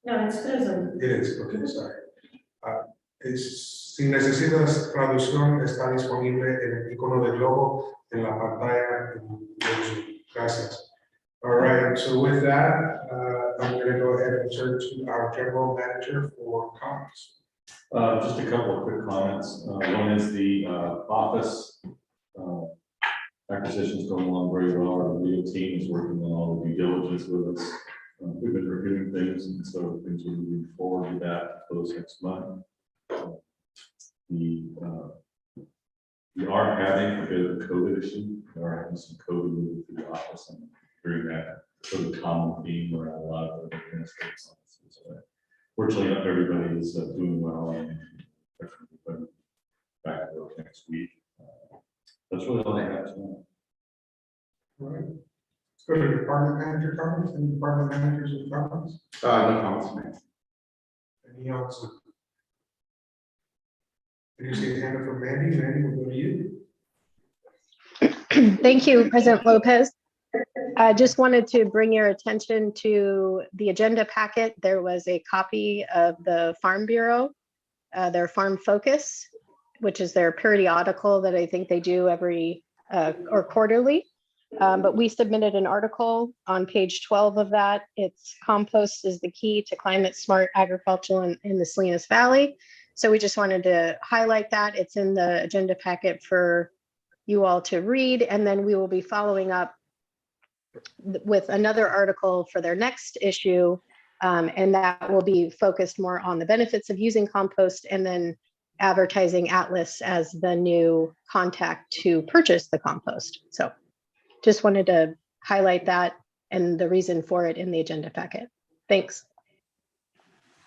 No, it's present. It is, okay, sorry. Sin necesidad de traducción, está disponible en el icono de globo en la pantalla. Gracias. All right, so with that, I'm going to go ahead and turn to our general manager for comments. Just a couple of quick comments. One is the office acquisitions going along very well. Our legal team is working on all the due diligence with us. We've been reviewing things, and so things are moving forward with that for this next month. We are having a bit of a COVID issue. We are having some COVID moving through the office, and during that sort of common theme where a lot of the administrative offices. Fortunately, not everybody is doing well, and definitely back to work next week. That's really all I have tonight. All right. Let's go to department manager comments. Any department managers with comments? No comments, man. Any else? Did you see a hand up from Mandy? Mandy, we'll go to you. Thank you, President Lopez. I just wanted to bring your attention to the agenda packet. There was a copy of the Farm Bureau, their Farm Focus, which is their periodical that I think they do every or quarterly. But we submitted an article on page 12 of that. It's compost is the key to climate smart agriculture in the Salinas Valley. So we just wanted to highlight that. It's in the agenda packet for you all to read. And then we will be following up with another article for their next issue. And that will be focused more on the benefits of using compost and then advertising Atlas as the new contact to purchase the compost. So just wanted to highlight that and the reason for it in the agenda packet. Thanks.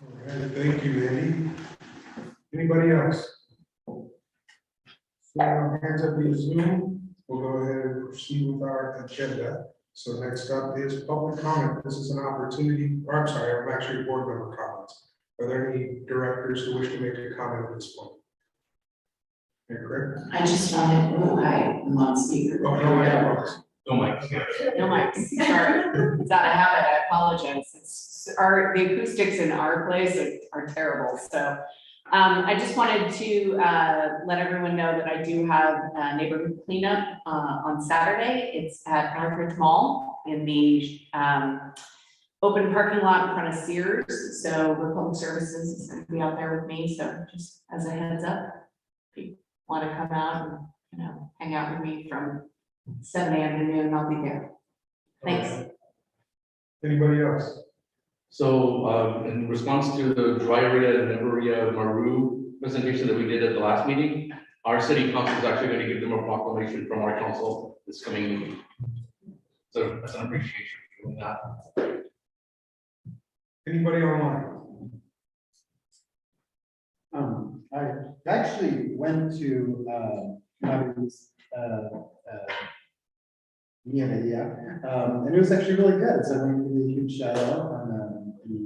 All right, thank you, Mandy. Anybody else? So hands up via Zoom. We'll go ahead and proceed with our agenda. So next up is public comment. This is an opportunity, or I'm sorry, I'm actually board member comments. Are there any directors who wish to make a comment at this point? Hey, Greg? I just found it. Oh, hi, I'm on speaker. Oh, no, microphones. No mic. No mics. Sorry, it's out of habit. I apologize. The acoustics in our place are terrible. So I just wanted to let everyone know that I do have a neighborhood cleanup on Saturday. It's at Northridge Mall in the open parking lot in front of Sears. So Republic Services is going to be out there with me. So just as a heads up, if you want to come out and hang out with me from 7 a.m. to noon, I'll be there. Thanks. Okay. Anybody else? So in response to the dry area and area Maru presentation that we did at the last meeting, our city council is actually going to give them a proclamation from our council this coming week. So that's an appreciation for doing that. Anybody online? I actually went to Maru's and it was actually really good. So I'm going to give a huge shout out on the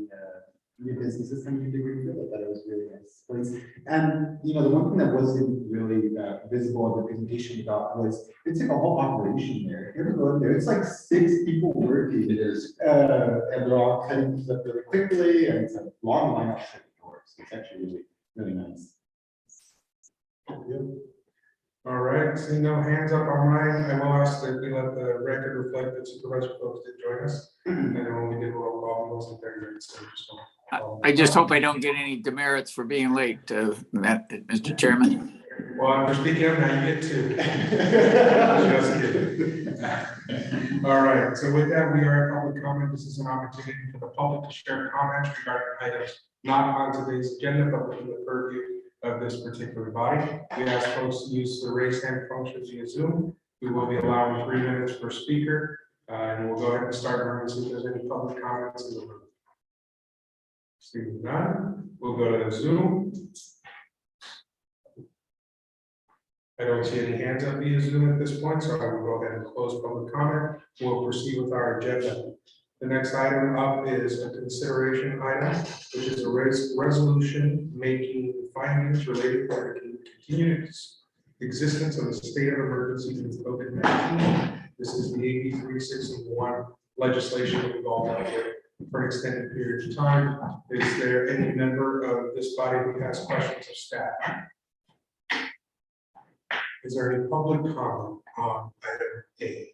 new businesses coming into Greenfield. I thought it was a really nice place. And the one thing that wasn't really visible in the presentation we got was it's like a whole operation there. If you ever go in there, it's like 6 people working. It is. And they're all cutting things up really quickly, and it's a long line outside the doors. It's actually really, really nice. All right, seeing no hands up on mine, I will ask that we let the record reflect that Supervisor Phillips did join us. And then when we did roll call, he wasn't there yet, so I just hope I don't get any demerits for being late, Mr. Chairman. Well, after speaking up, now you get 2. Just kidding. All right, so with that, we are at public comment. This is an opportunity for the public to share comments regarding items not on today's agenda, but within the purview of this particular body. We ask folks to use the raise hand function via Zoom. We will be allowing 3 minutes per speaker, and we'll go ahead and start and see if there's any public comments in the room. Seeing none, we'll go to Zoom. I don't see any hands up via Zoom at this point, so I will go ahead and close public comment. We'll proceed with our agenda. The next item up is a consideration item, which is a resolution making findings related to the continued existence of a state of emergency due to COVID-19. This is the AB 3601 legislation that we've all dealt with for an extended period of time. Is there any member of this body who has questions of staff? Is there any public comment on item A?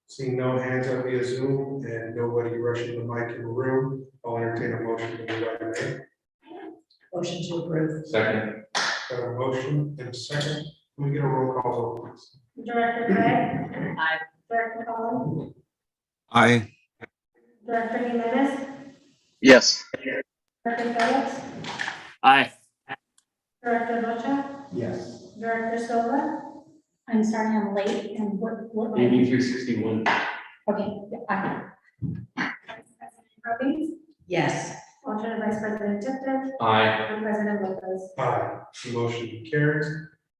Seeing no hands up via Zoom and nobody rushing the mic in the room, I'll entertain a motion to move item A. Motion to approve. Second. Got a motion and a second. Can we get a roll call vote, please? Director Craig? Aye. Director Collins? Aye. Director Jimenez? Yes. Director Phillips? Aye. Director Rocha? Yes. Director Silva? I'm sorry, I'm late, and what? AB 361. Okay, aye. Vice President Robbins? Yes. Alternate Vice President Tipton? Aye. And President Lopez? Aye. The motion carries.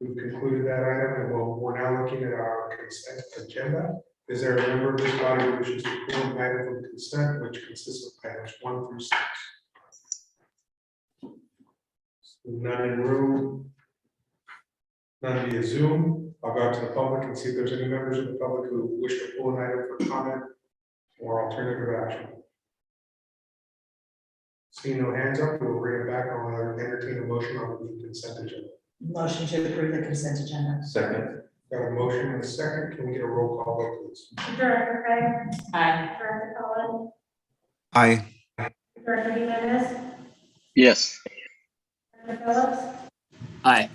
We've concluded that item, and we're now looking at our consent agenda. Is there a member of this body who wishes to approve an item from consent, which consists of items 1 through 6? None in room. None via Zoom. I'll go out to the public and see if there's any members of the public who wish to pull an item for comment or alternative action. Seeing no hands up, we'll bring it back. I'll entertain a motion on the consent agenda. Motion to approve the consent agenda. Second. Got a motion and a second. Can we get a roll call vote, please? Director Craig? Aye. Director Collins? Aye. Director Jimenez? Yes. Director Phillips? Aye.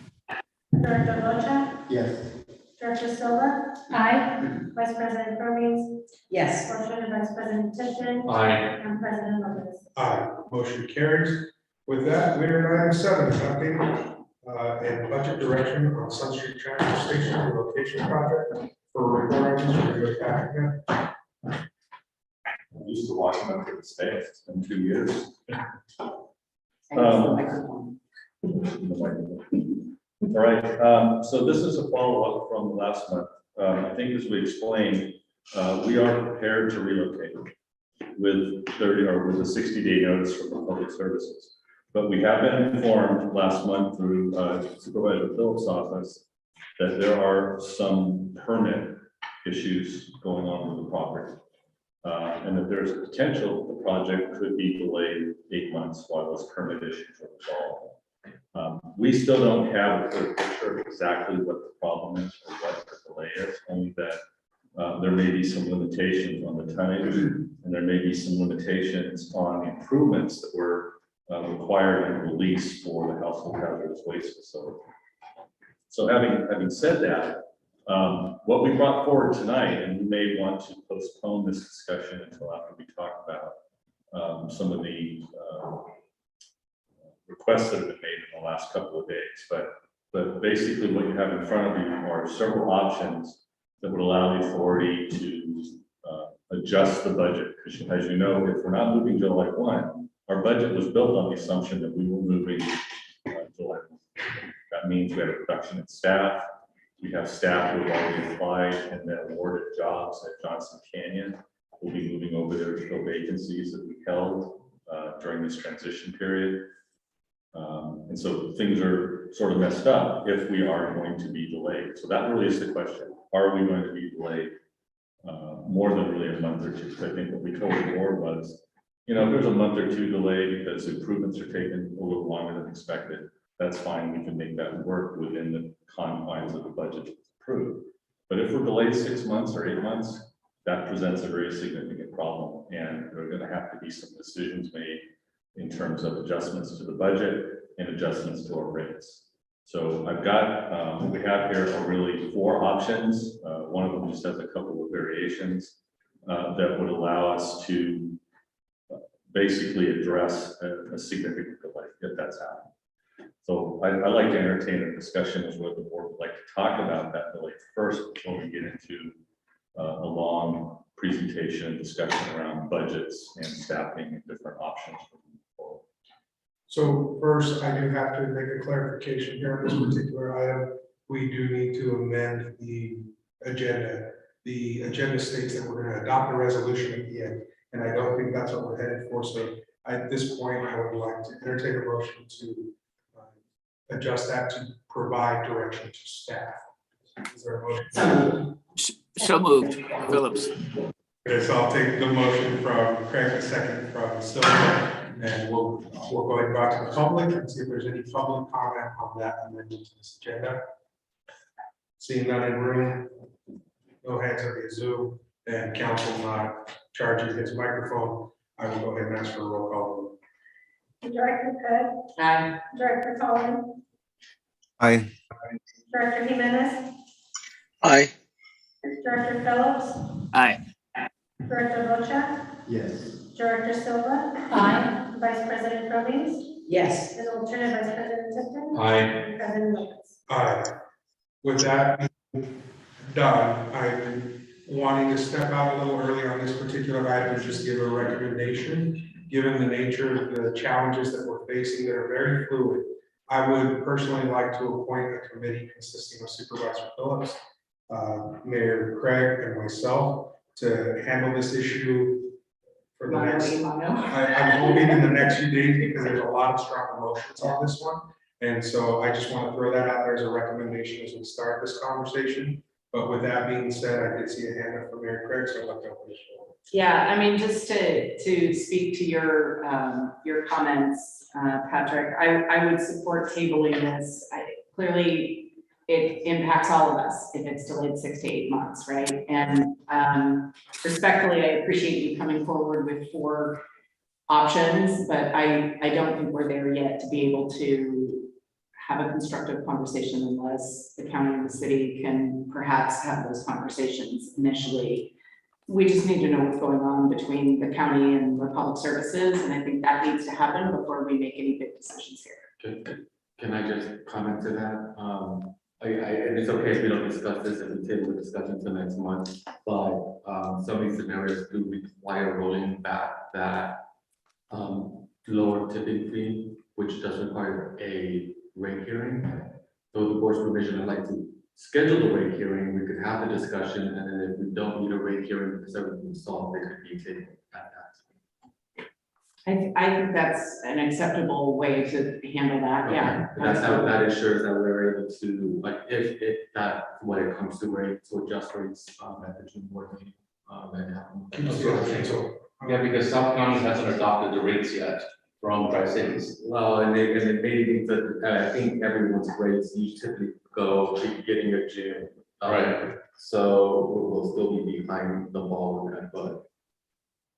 Director Rocha? Yes. Director Silva? Aye. Vice President Robbins? Yes. Alternate Vice President Tipton? Aye. And President Lopez? Aye. Motion carries. With that, we're at item 7, updating and budget direction on Sun Street Transfer Station relocation project for requirements for the applicant. I'm used to walking up to the space. It's been 2 years. All right, so this is a follow-up from last month. I think as we explained, we are prepared to relocate with 30 or with a 60-day notice from the public services. But we have been informed last month through Supervisor Phillips' office that there are some permit issues going on with the property. And that there's a potential the project could be delayed 8 months while those permit issues are resolved. We still don't have a clear picture of exactly what the problem is or what the delay is, only that there may be some limitations on the tonnage and there may be some limitations on the improvements that were required and released for the household hazardous waste facility. So having said that, what we brought forward tonight, and we may want to postpone this discussion until after we talk about some of the requests that have been made in the last couple of days. But basically what you have in front of you are several options that would allow the authority to adjust the budget. Because as you know, if we're not moving July 1, our budget was built on the assumption that we were moving July 1. That means we have a reduction in staff. We have staff who have already applied and then awarded jobs at Johnson Canyon. We'll be moving over there to fill vacancies that we held during this transition period. And so things are sort of messed up if we are going to be delayed. So that really is the question. Are we going to be delayed more than really a month or two? So I think what we told the board was, you know, if there's a month or two delay because improvements are taking a little longer than expected, that's fine. We can make that work within the confines of the budget that's approved. But if we're delayed 6 months or 8 months, that presents a very significant problem. And there are going to have to be some decisions made in terms of adjustments to the budget and adjustments to our rates. So I've got, what we have here are really 4 options. One of them just has a couple of variations that would allow us to basically address a significant delay if that's happening. So I'd like to entertain a discussion as whether the board would like to talk about that delay first before we get into a long presentation and discussion around budgets and staffing and different options. So first, I do have to make a clarification here on this particular item. We do need to amend the agenda. The agenda states that we're going to adopt a resolution at the end, and I don't think that's what we're headed for. So at this point, I would like to entertain a motion to adjust that to provide direction to staff. Is there a motion? So moved, Phillips. Okay, so I'll take the motion from Craig, a second from Silva, and we'll go and back to the public and see if there's any public comment on that amendment to this agenda. Seeing none in room, no hands on the Zoom, and council not charging his microphone, I will go ahead and ask for a roll call. Director Cook, Aye. Director Colin, Aye. Director Jimenez, Aye. Director Phillips, Aye. Director Rocha, Yes. Director Silva. Aye. Vice President Cummings, Yes. and alternate Vice President Tipton. Aye. And President Williams. Aye. With that done, I'm wanting to step out a little early on this particular item and just give a recommendation. Given the nature of the challenges that we're facing that are very fluid, I would personally like to appoint a committee consisting of Supervisor Phillips, Mayor Craig, and myself to handle this issue for the next. I'm hoping in the next few days, because there's a lot of strong emotions on this one. And so I just want to throw that out there as a recommendation as we start this conversation. But with that being said, I did see a hand up from Mayor Craig, so I'd like to open this floor. Yeah, I mean, just to speak to your comments, Patrick, I would support tabling this. Clearly, it impacts all of us if it's delayed 6 to 8 months, right? And respectfully, I appreciate you coming forward with 4 options, but I don't think we're there yet to be able to have a constructive conversation unless the county and the city can perhaps have those conversations initially. We just need to know what's going on between the county and the public services, and I think that needs to happen before we make any big decisions here. Can I just comment to that? And it's okay if we don't discuss this, if we table the discussion until next month, but some of these scenarios do require rolling back that lower tipping fee, which does require a rate hearing. So the board's provision, I'd like to schedule the rate hearing, we could have the discussion, and then if we don't need a rate hearing because everything's solved, it could be tabled at that. I think that's an acceptable way to handle that, yeah. But that's how that ensures that we're able to, like, if that, when it comes to rates, to adjust rates at the June board meeting. Yeah, because South County hasn't adopted the rates yet from Tri-Cities. Well, and it may be that, I think everyone's rates, you typically go to the beginning of June. Right. So we'll still be behind the ball with that, but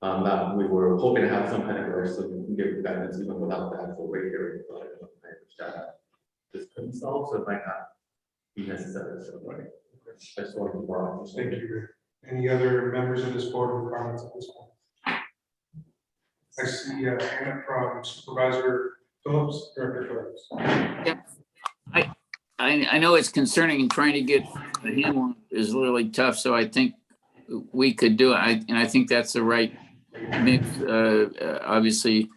that we were hoping to have some kind of rush so we can give guidance even without the actual rate hearing, but that just couldn't solve, so it might not be necessary, so right. I just wanted to borrow. Thank you. Any other members of this board with comments at this point? I see a hand up from Supervisor Phillips, Director Phillips. I know it's concerning and trying to get a handle on it is really tough, so I think we could do it. And I think that's the right mix. Obviously,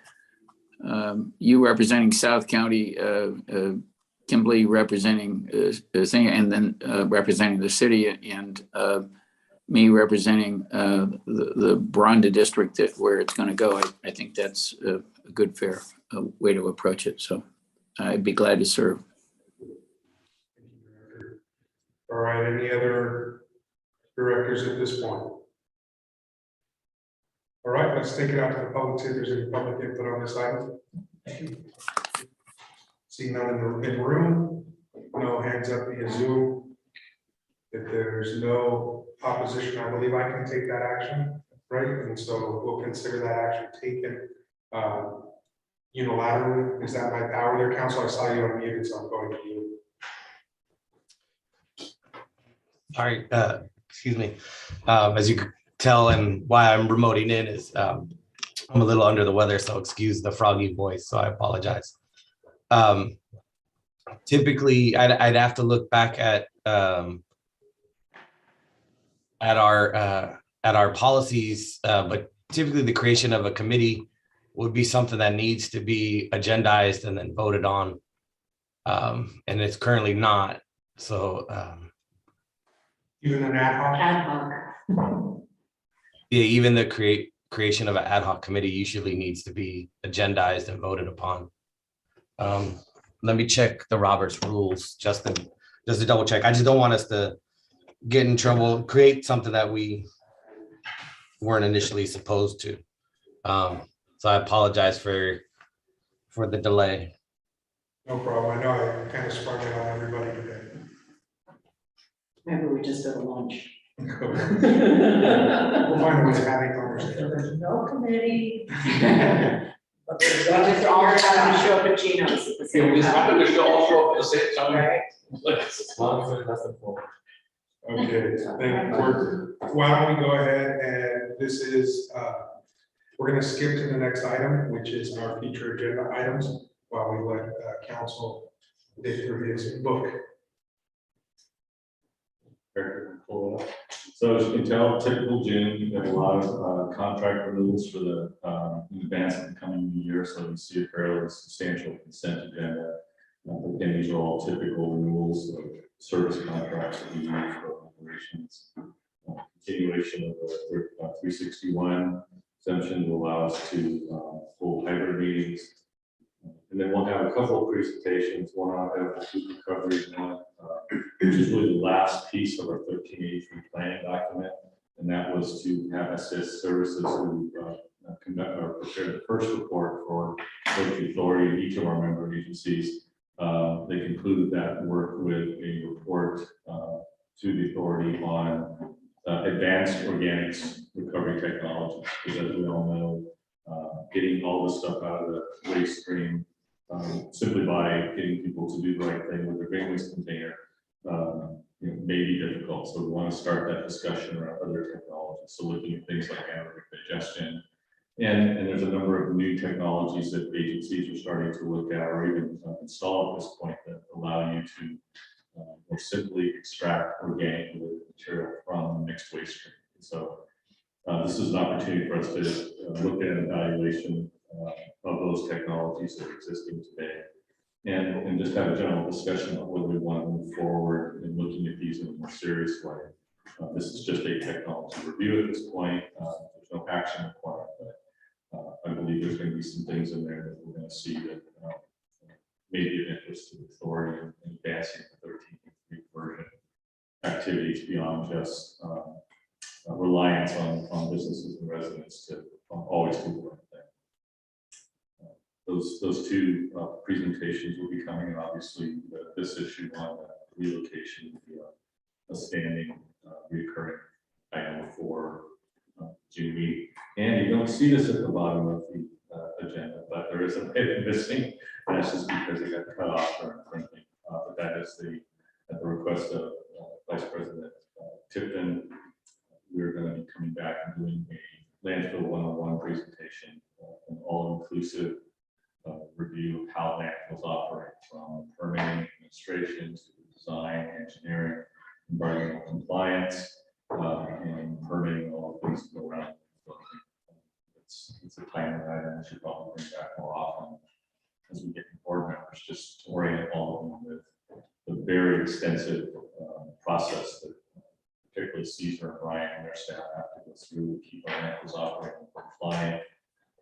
you representing South County, Kimberly representing the thing, and then representing the city, and me representing the Bronda district where it's going to go. I think that's a good, fair way to approach it. So I'd be glad to serve. All right, any other directors at this point? All right, let's take it out to the public, see if there's any public input on this item. Seeing none in the room, no hands up via Zoom. If there's no opposition, I believe I can take that action, right? And so we'll consider that action taken unilaterally. Is that my power there, Council? I saw you unmuted, so I'm going to you. All right, excuse me. As you could tell, and why I'm remoting in is I'm a little under the weather, so excuse the froggy voice, so I apologize. Typically, I'd have to look back at our policies, but typically the creation of a committee would be something that needs to be agendized and then voted on, and it's currently not. So. Even an ad hoc? Ad hoc. Yeah, even the creation of an ad hoc committee usually needs to be agendized and voted upon. Let me check the Roberts rules, just to double check. I just don't want us to get in trouble, create something that we weren't initially supposed to. So I apologize for the delay. No problem. I know I kind of sprung it on everybody today. Maybe we just did a lunch. We'll find a way to have a conversation. There's no committee. But We just all happen to show up at Geno's at the Yeah, same we just time. happen to all show up at the same time. Right? As long as it doesn't fall. Okay, why don't we go ahead and this is, we're gonna skip to the next item, which is our future agenda items, while we let council dig through his book. So as you can tell, typical June, you have a lot of contract renewals for the in advance of the coming year, so you see a fairly substantial consent agenda. Again, these are all typical renewals of service contracts that we use for operations. Continuation of the 361 exemption will allow us to hold hybrid meetings. And then we'll have a couple of presentations, one on food recovery, and one, which is really the last piece of our 1383 planning document. And that was to have assist services who conduct or prepare the first report for the authority of each of our member agencies. They concluded that work with a report to the authority on advanced organics recovery technology, because as we all know, getting all the stuff out of the waste stream simply by getting people to do the right thing with their grain waste container may be difficult. So we want to start that discussion around other technologies. So looking at things like anaerobic digestion. And there's a number of new technologies that agencies are starting to look at or even install at this point that allow you to more simply extract organic material from mixed waste stream. So this is an opportunity for us to look at an evaluation of those technologies that are existing today, and just have a general discussion about whether we want to move forward in looking at these in a more serious way. This is just a technology review at this point. There's no action required, but I believe there's going to be some things in there that we're going to see that may be of interest to the authority in advancing the 13th version activities beyond just reliance on businesses and residents to always do the right thing. Those two presentations will be coming, and obviously this issue on relocation will be a standing recurring item for June meeting. And you don't see this at the bottom of the agenda, but there is a bit missing. That's just because it got cut off during printing. But that is at the request of Vice President Tipton. We're going to be coming back and doing a landfill 101 presentation, an all-inclusive review of how landfills operate, from permitting, administration, to design, engineering, environmental compliance, and permitting, all of things go around. It's a timely item. We should probably bring back more often as we get board members, just to orient all of them with the very extensive process that particularly Caesar and Brian and their staff have to go through to keep our landfills operating compliant.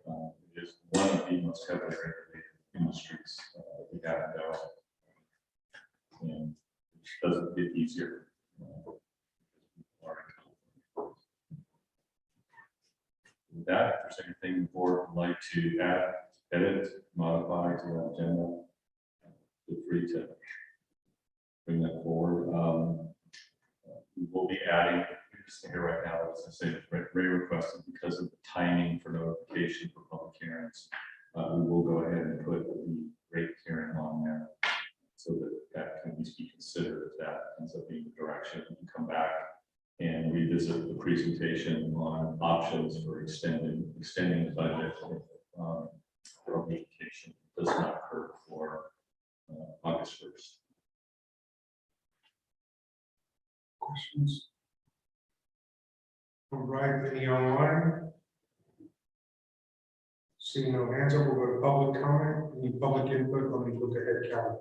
It is one of the most heavily regulated industries that we have in Delaware, and it doesn't get easier. With that, if there's anything the board would like to add, edit, modify to the agenda, feel free to bring that forward. We will be adding, just here right now, as I say, Ray requested, because of the timing for notification for public hearings, we will go ahead and put the rate hearing on there so that can at least be considered if that ends up being the direction. We can come back and revisit the presentation on options for extending the budget for notification does not occur for August 1st. Questions? All right, any online? Seeing no hands up, we'll go to public comment. Any public input? Let me look ahead, Calvin.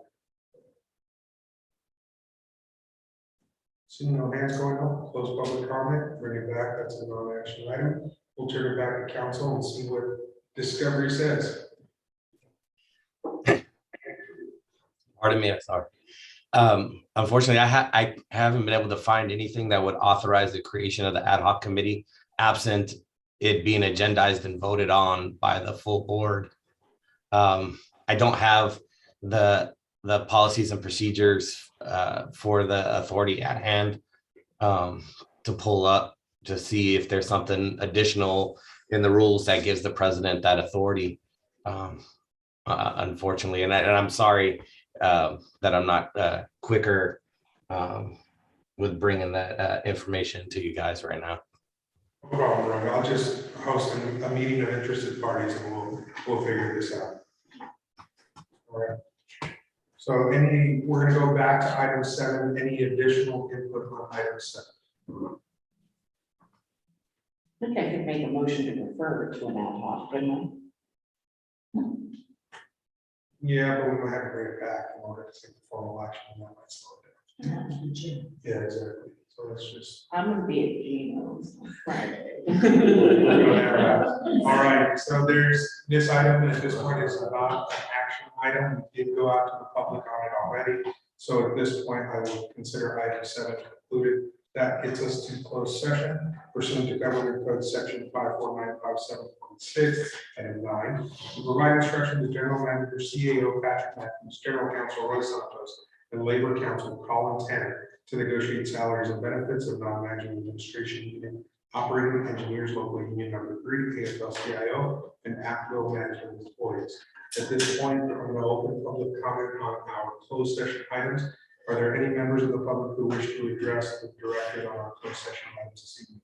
Seeing no hands going up, close public comment, bring it back. That's a non-action item. We'll turn it back to council and see what discovery says. Pardon me, I'm sorry. Unfortunately, I haven't been able to find anything that would authorize the creation of the ad hoc committee absent it being agendized and voted on by the full board. I don't have the policies and procedures for the authority at hand to pull up to see if there's something additional in the rules that gives the president that authority. Unfortunately, and I'm sorry that I'm not quicker with bringing that information to you guys right now. No problem, Greg. I'll just host a meeting of interested parties and we'll figure this out. All right. So we're gonna go back to item 7, any additional input on item 7? I think I could make a motion to refer to an ad hoc, couldn't I? Yeah, but we might have to bring it back in order to take the formal action, and that might slow it down. Yeah, exactly. So let's just. I'm gonna be at Gino's on Friday. All right, so there's this item at this point is not an action item. We did go out to the public on it already. So at this point, I will consider item 7 concluded. That gets us to closed session pursuant to Government Code Section 54957.6 and 9. To provide instruction to General Manager CAO Patrick Matthews, General Counsel Roy Santos, and Labor Counsel Colin Tanner to negotiate salaries and benefits of non-management administration union operating engineers local union number 3, AFL-CIO, and Appville management employees. At this point, I'm going to open public comment on our closed session items. Are there any members of the public who wish to address the director on our closed session items this evening?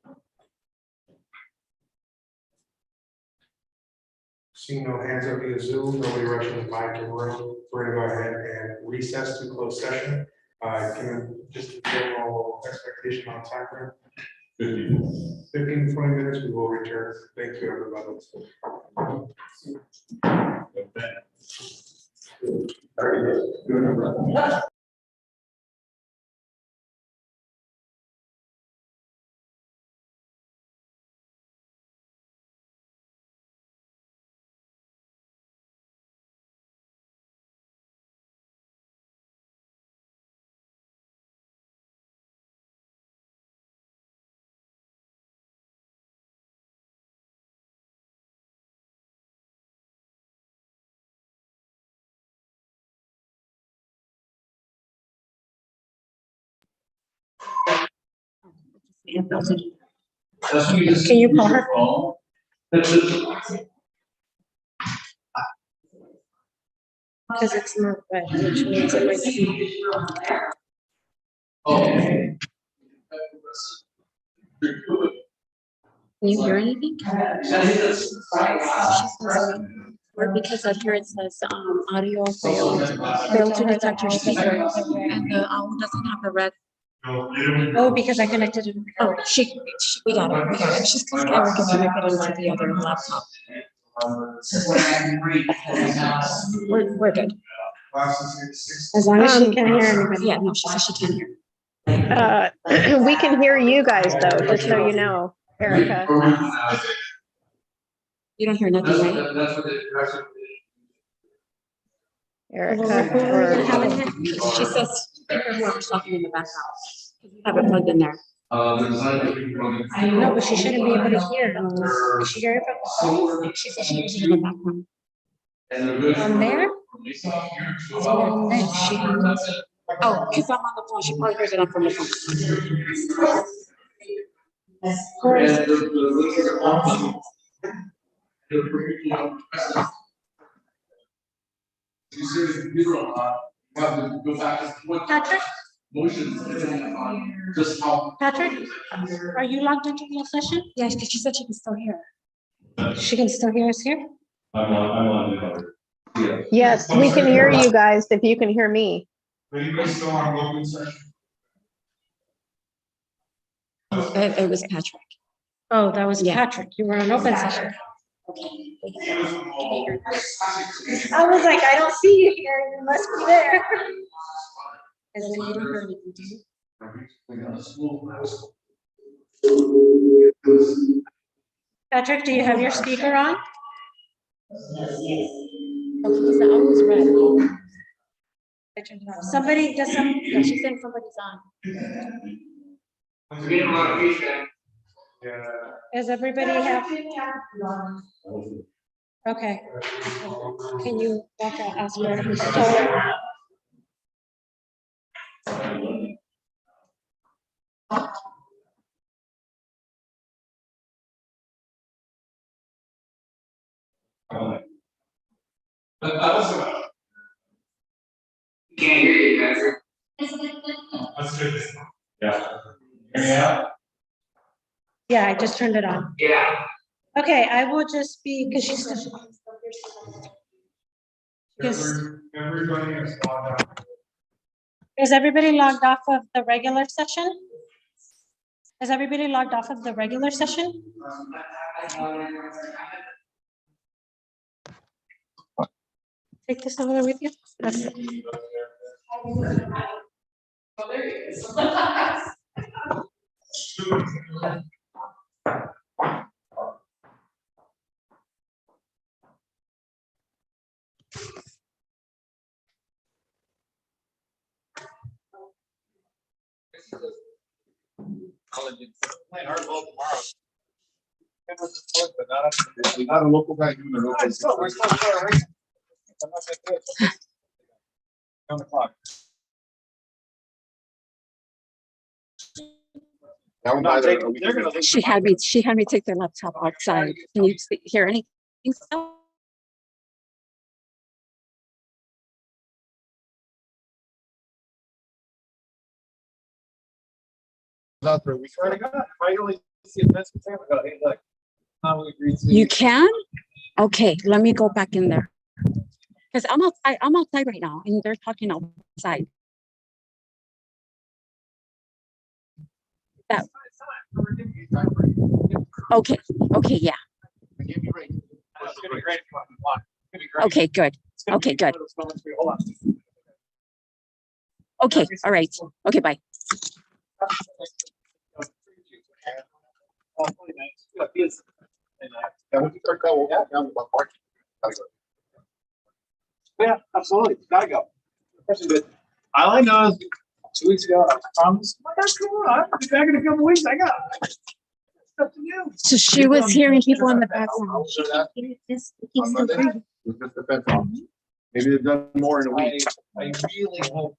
Seeing no hands up via Zoom, nobody rushing the mic in the room, we're going to go ahead and recess to closed session. Can I just general expectation on time frame? 15 to 20 minutes, we will return. Thank you, everybody. Can you call her? Because it's not red, which means it might be. Okay. Can you hear anything? Or because up here it says audio failed to detect your speaker, and the owl doesn't have a red. Oh, because I connected it. Oh, we got it. We got it. She's because Erica connected it to the other laptop. We're good. As long as she can hear everybody. Yeah, no, she says she can hear. We can hear you guys though, just so you know, Erica. You don't hear nothing, right? Erica, She says whoever's talking in the background. You have it plugged in there. No, but she shouldn't be able to hear. Did she hear it from? She said she was in the background. On there? So on this, she has. Oh, if I'm on the phone, she probably hears it from the phone. Patrick? Patrick, are you logged into the session? Yes, because she said she can still hear. She can still hear us here? I'm on. Yeah. yes, we can hear you guys if you can hear me. Are you guys still on open session? It was Patrick. Oh, that was Patrick. You were on open session. Okay. I was like, I don't see you here. You must be there. As in, you don't hear anything, do you? Patrick, do you have your speaker on? Oh, because the owl is red. Somebody does some, yeah, she's saying somebody's on. Yeah, Yeah. Does everybody have? Okay. Can you walk out, ask her? Tell her. Can't hear you guys. Let's do this. Yeah. Yeah. Yeah, I just turned it on. Yeah. Okay, I will just be, because she's. Yes. Everybody is logged out. Is everybody logged off of the regular session? Is everybody logged off of the regular session? Take this over with you. That's- Not a local guy doing the local. On the clock. She had me take the laptop outside. Can you hear anything? still? Out there, we swear to God, if I only see a mess with him, I go, hey, look. We agreed to. You can? Okay, let me go back in there. Because I'm outside right now and they're talking outside. That, okay, okay, yeah. It's gonna be great if you want to block. It's gonna be great. Okay, good. It's gonna Okay, be good. one of those moments where you- hold on. Okay, all right. Okay, bye. Yeah, absolutely. Gotta go. Person good. All I know is 2 weeks ago, I promised, oh my God, come on, I'll be back in a couple weeks. I got stuff to do. So she was hearing people in the background. It's just a fence off. Maybe they've done more in a week. I really hope.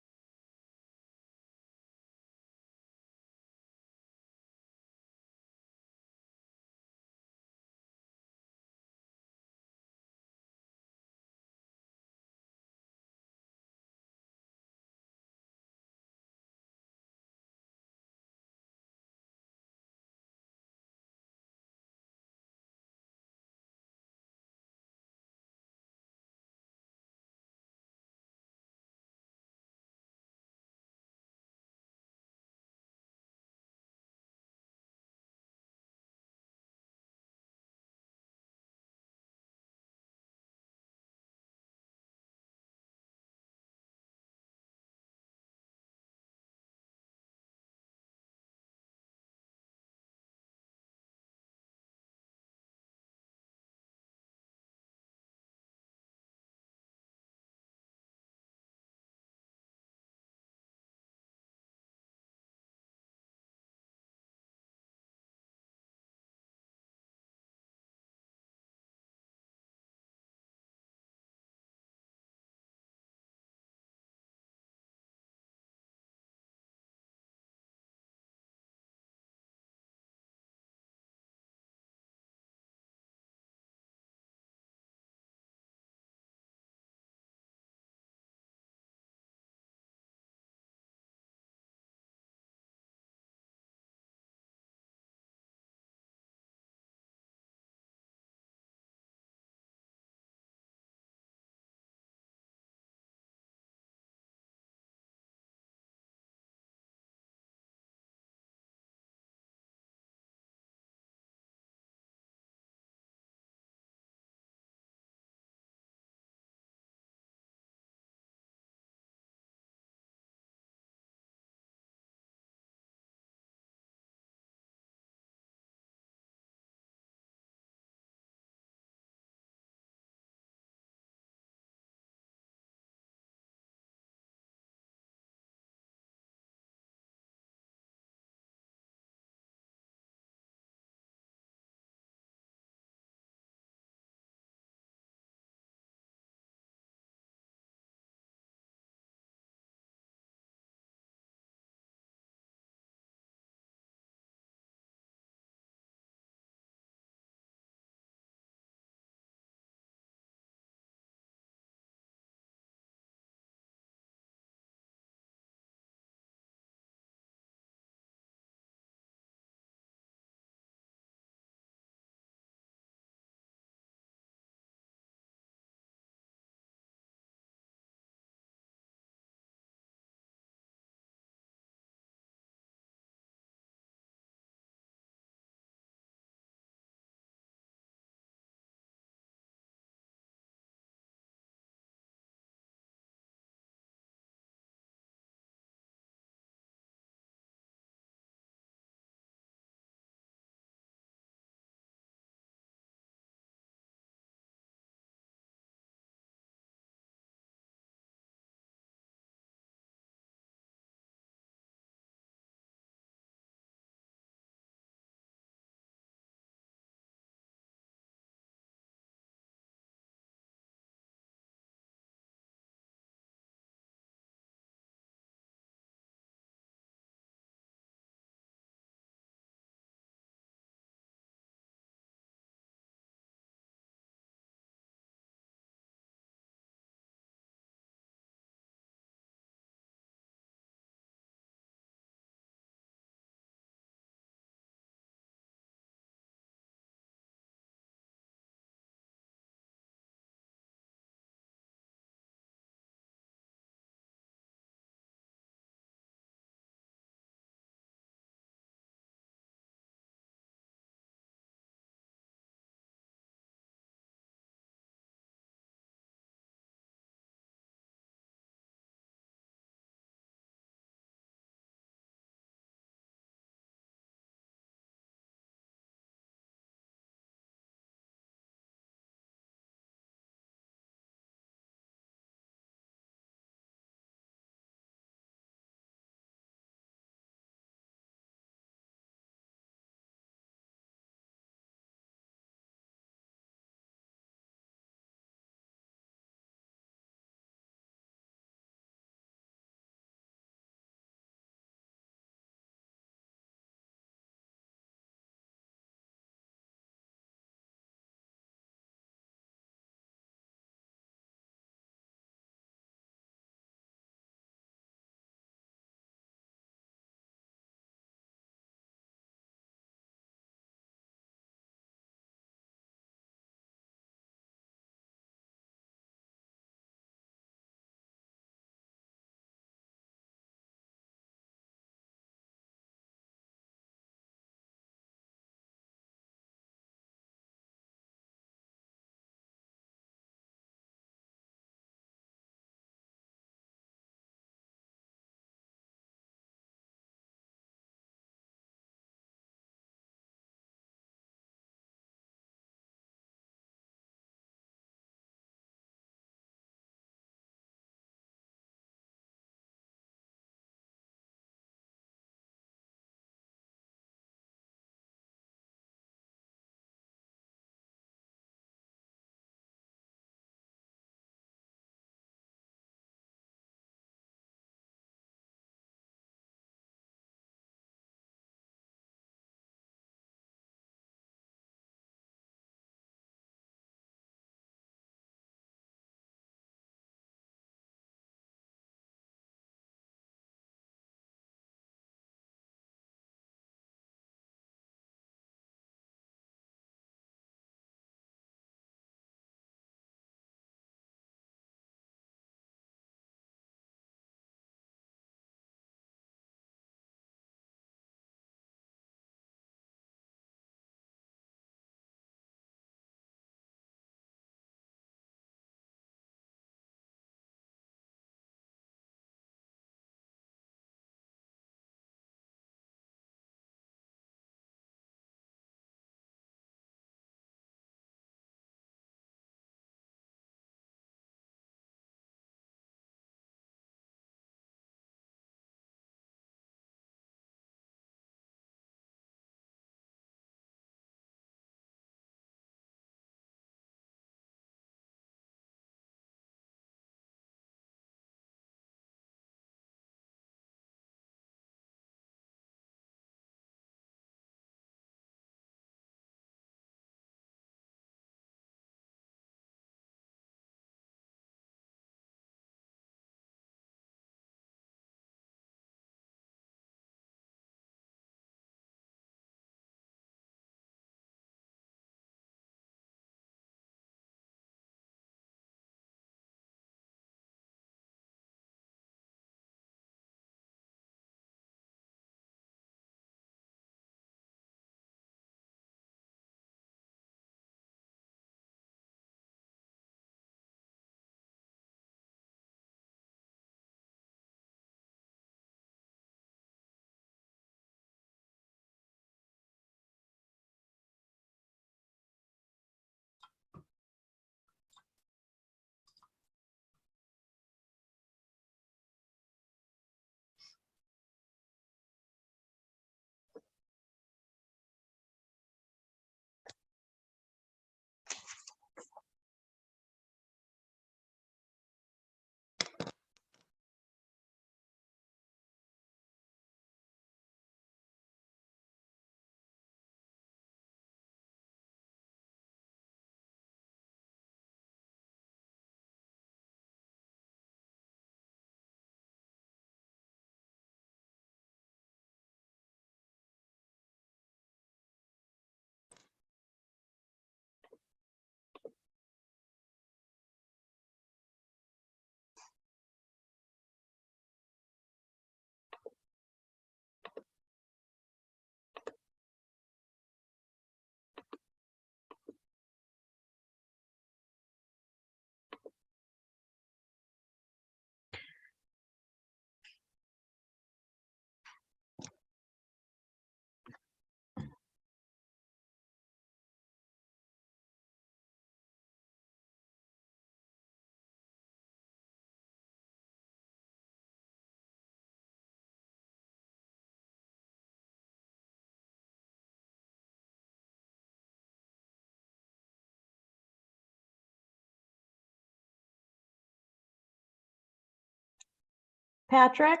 Patrick,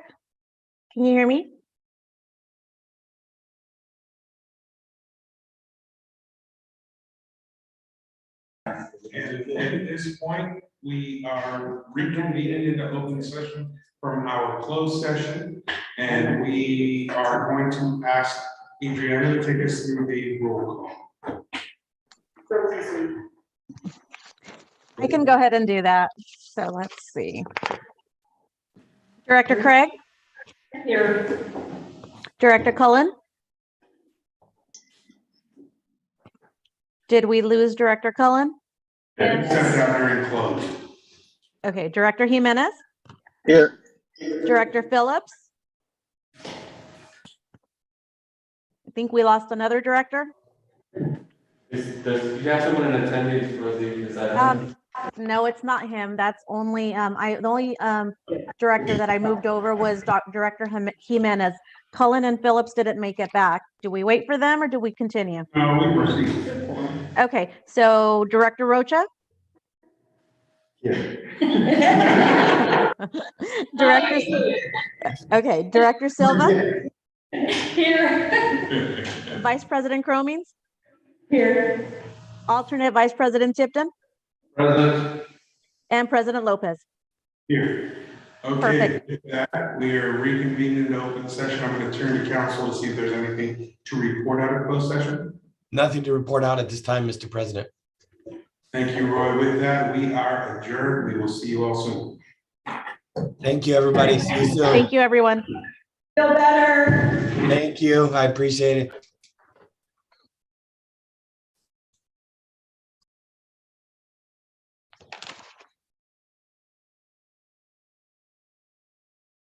can you hear me? And at this point, we are reconvening into open session from our closed session. And we are going to ask Adriana to take us through the roll call. I can go ahead and do that. So let's see. Director Craig? Here. Director Cullen? Did we lose Director Cullen? And sent down there and closed. Okay, Director Jimenez? Here. Director Phillips? I think we lost another director. Do you have someone in attendance for the, is that? No, it's not him. That's only, the only director that I moved over was Director Jimenez. Cullen and Phillips didn't make it back. Do we wait for them or do we continue? No, we proceed. Okay, so Director Rocha? Here. Director Silva? Here. Vice President Cromings? Here. Alternate Vice President Tipton? President. And President Lopez? Here. Okay, Perfect. with that, we are reconvening into open session. I'm going to turn to council to see if there's anything to report out of closed session. Nothing to report out at this time, Mr. President. Thank you, Roy. With that, we are adjourned. We will see you all soon. Thank you, everybody. See you soon. Thank you, everyone. Feel better. Thank you. I appreciate it.